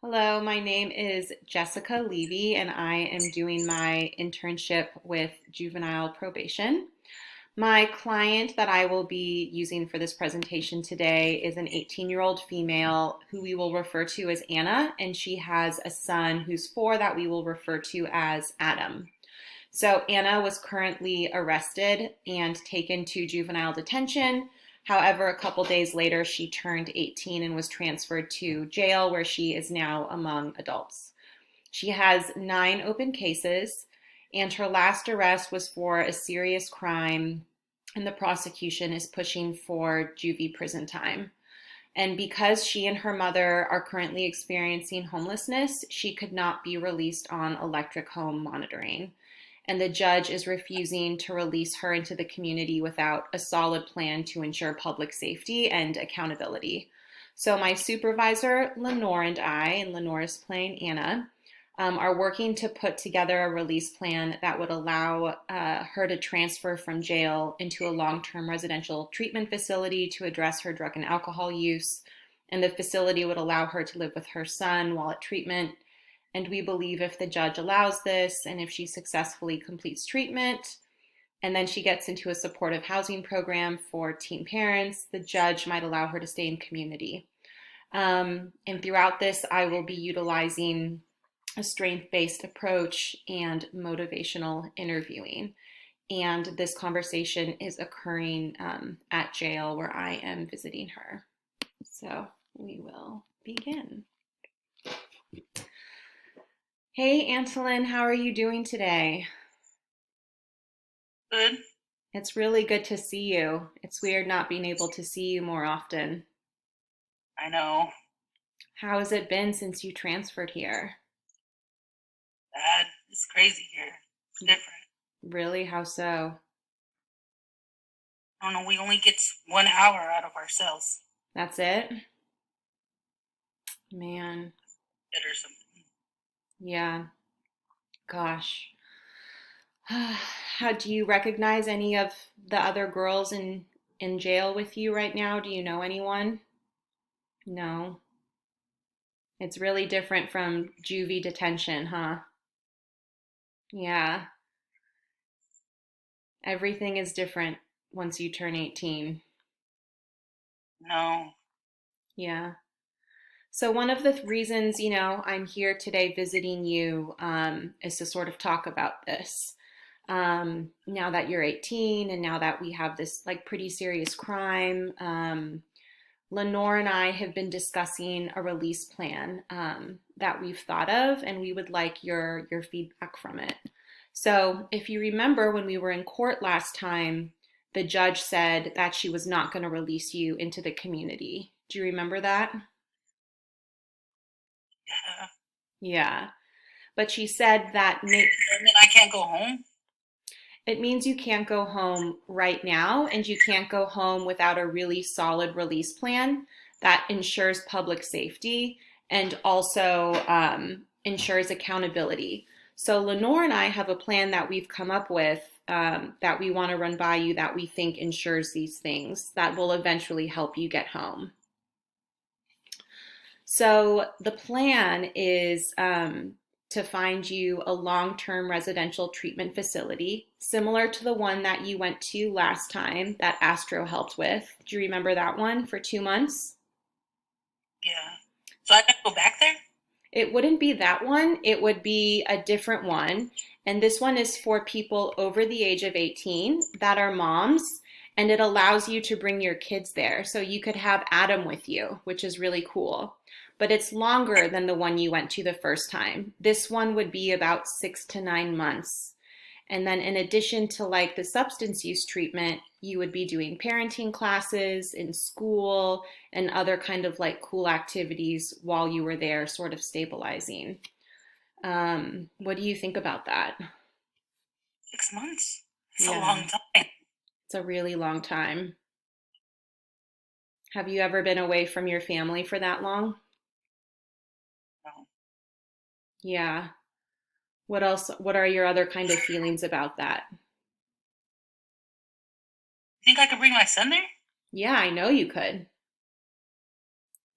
Hello, my name is Jessica Levy, and I am doing my internship with juvenile probation. My client that I will be using for this presentation today is an 18-year-old female who we will refer to as Anna, and she has a son who's 4 that we will refer to as Adam. So Anna was currently arrested and taken to juvenile detention. However, a couple days later, she turned 18 and was transferred to jail where she is now among adults. She has 9 open cases, and her last arrest was for a serious crime, and the prosecution is pushing for juvie prison time. And because she and her mother are currently experiencing homelessness, she could not be released on electric home monitoring. And the judge is refusing to release her into the community without a solid plan to ensure public safety and accountability. So my supervisor, Lenore, and Lenore is playing Anna, are working to put together a release plan that would allow her to transfer from jail into a long-term residential treatment facility to address her drug and alcohol use. And the facility would allow her to live with her son while at treatment. And we believe if the judge allows this and if she successfully completes treatment and then she gets into a supportive housing program for teen parents, the judge might allow her to stay in community. And throughout this, I will be utilizing a strength-based approach and motivational interviewing. And this conversation is occurring at jail where I am visiting her. So we will begin. Hey, Antolin, how are you doing today? Good. It's really good to see you. It's weird not being able to see you more often. I know. How has it been since you transferred here? Bad. It's crazy here. It's different. Really? How so? I don't know. We only get 1 hour out of ourselves. That's it? Man, It or something. yeah, gosh. How do you recognize any of the other girls in jail with you right now? Do you know anyone? No. It's really different from juvie detention, huh? Yeah, everything is different once you turn 18. No. Yeah. So one of the reasons, I'm here today visiting you is to sort of talk about this. Now that you're 18 and now that we have this like pretty serious crime, Lenore and I have been discussing a release plan that we've thought of, and we would like your feedback from it. So if you remember when we were in court last time, the judge said that she was not going to release you into the community. Do you remember that? Yeah. Yeah. But she said that And then I can't go home. it means you can't go home right now, and you can't go home without a really solid release plan that ensures public safety and also ensures accountability. So Lenore and I have a plan that we've come up with that we want to run by you that we think ensures these things that will eventually help you get home. So the plan is to find you a long-term residential treatment facility, similar to the one that you went to last time that Astro helped with. Do you remember that one for 2 months? Yeah. So I can go back there? It wouldn't be that one, it would be a different one. And this one is for people over the age of 18 that are moms, and it allows you to bring your kids there. So you could have Adam with you, which is really cool. But it's longer than the one you went to the first time. This one would be about 6 to 9 months. And then in addition to like the substance use treatment, you would be doing parenting classes in school and other kind of like cool activities while you were there, sort of stabilizing. What do you think about that? 6 months. It's a Yeah, long time. it's a really long time. Have you ever been away from your family for that long? No. Yeah. What else? What are your other kind of feelings about that? You think I could bring my son there? Yeah, I know you could.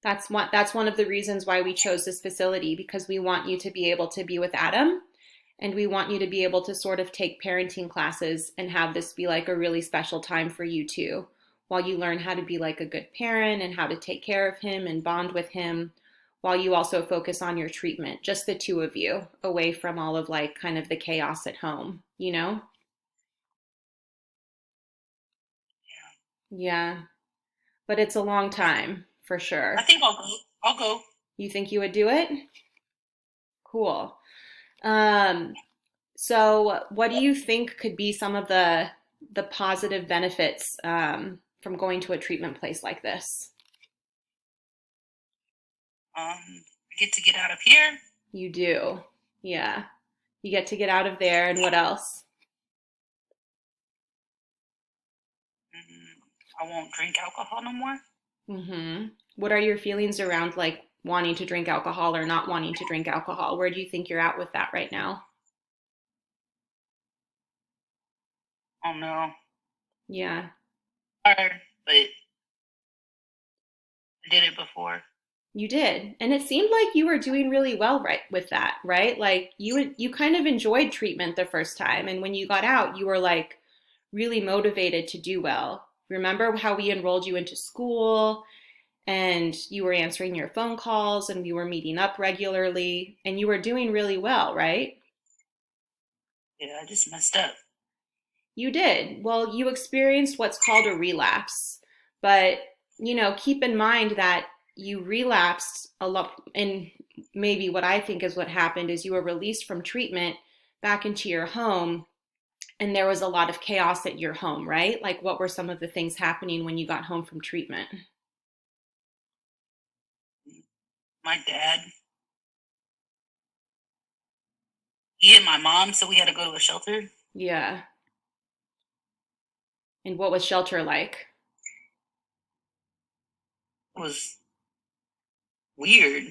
That's one of the reasons why we chose this facility, because we want you to be able to be with Adam, and we want you to be able to sort of take parenting classes and have this be like a really special time for you too, while you learn how to be like a good parent and how to take care of him and bond with him, while you also focus on your treatment, just the two of you, away from all of like kind of the chaos at home, you know? Yeah, but it's a long Yeah. time for I sure. think I'll go. I'll go. You think you would do it? Cool. Um, So, what do you think could be some of the positive benefits from going to a treatment place like this? I get to get out of here. You do, yeah. You get to get out of there, and what else? Mm, I won't drink alcohol no more. What are your feelings around like wanting to drink alcohol or not wanting to drink alcohol? Where do you think you're at with that right now? Oh no. Yeah, Hard, but I did it before. you did. And it seemed like you were doing really well right with that, right? Like you kind of enjoyed treatment the first time, and when you got out, you were like really motivated to do well. Remember how we enrolled you into school and you were answering your phone calls and we were meeting up regularly and you were doing really well, right? Yeah, I just messed up. You did. Well, you experienced what's called a relapse. But, keep in mind that you relapsed a lot. And maybe what I think is what happened is you were released from treatment back into your home, and there was a lot of chaos at your home, right? Like, what were some of the things happening when you got home from treatment? My dad, he and my mom, so we had to go to a shelter. It Yeah. And what was shelter like? was weird.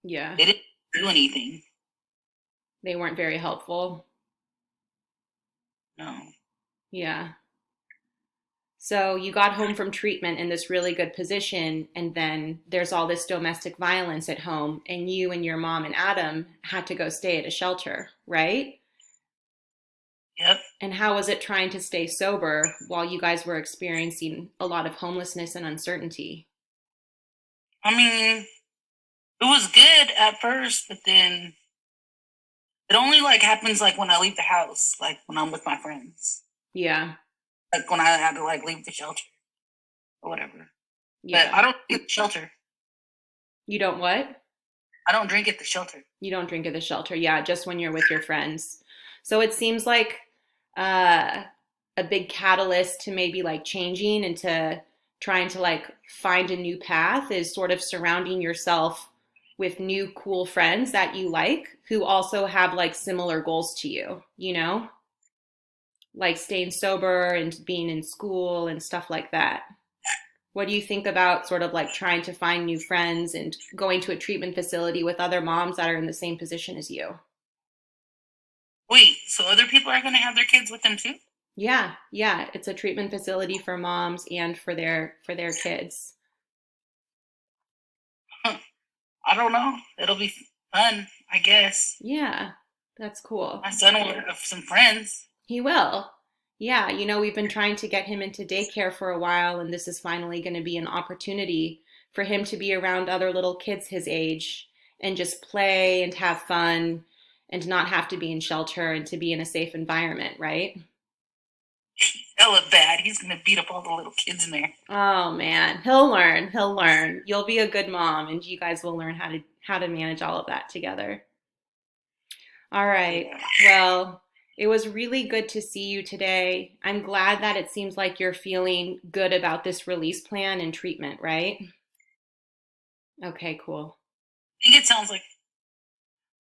Yeah. They didn't do anything. They weren't very helpful. No. Yeah. So you got home from treatment in this really good position, and then there's all this domestic violence at home, and you and your mom and Adam had to go stay at a shelter, right? Yep. And how was it trying to stay sober while you guys were experiencing a lot of homelessness and uncertainty? I mean, it was good at first, but then it only like happens like when I leave the house, like when I'm with my friends, Yeah. like when I had to like leave the shelter or whatever. But Yeah. I don't drink at the shelter. You don't what? I don't drink at the shelter. You don't drink at the shelter. Yeah, just when you're with your friends. So it seems like uh, a big catalyst to maybe like changing and to trying to like find a new path is sort of surrounding yourself with new cool friends that you like who also have like similar goals to you, like staying sober and being in school and stuff like that. What do you think about sort of like trying to find new friends and going to a treatment facility with other moms that are in the same position as you? Wait, so other people are gonna have their kids with them too? Yeah, yeah, it's a treatment facility for moms and for their kids. Huh. I don't know. It'll be fun, I guess. Yeah, that's cool. My son will have some friends. He will. Yeah, we've been trying to get him into daycare for a while, and this is finally going to be an opportunity for him to be around other little kids his age and just play and have fun and not have to be in shelter and to be in a safe environment, right? Hella bad. He's gonna beat up all the little kids in there. Oh man, he'll learn. He'll learn. You'll be a good mom and you guys will learn how to manage all of that together. All right. Yeah. Well, it was really good to see you today. I'm glad that it seems like you're feeling good about this release plan and treatment, right? Okay, cool. I think it sounds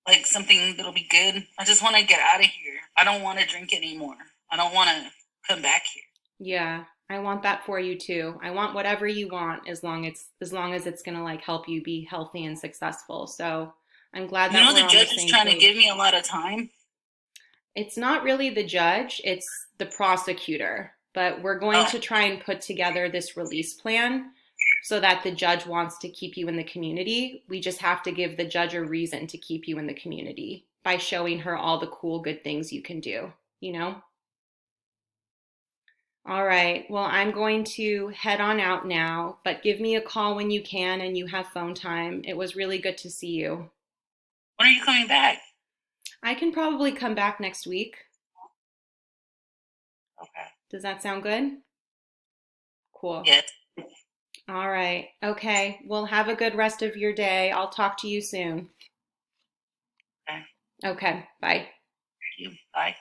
like something that'll be good. I just want to get out of here. I don't want to drink anymore. I don't want to come back here. Yeah, I want that for you too. I want whatever you want as long as it's going to like help you be healthy and successful. So, I'm glad You that know, we're the on the judge is same trying to give page. me a lot of time. It's not really the judge, it's the prosecutor. But we're going Oh, to try and put together this release plan so that the judge wants to keep you in the community. We just have to give the judge a reason to keep you in the community by showing her all the cool, good things you can do, you know? All right. Well, I'm going to head on out now, but give me a call when you can and you have phone time. It was really good to see you. When are you coming back? I can probably come back next week. Okay. Does that sound good? Cool. Yes. All right. Okay. Well, have a good rest of your day. I'll talk to you soon. Okay. Okay. Bye. Thank you. Bye.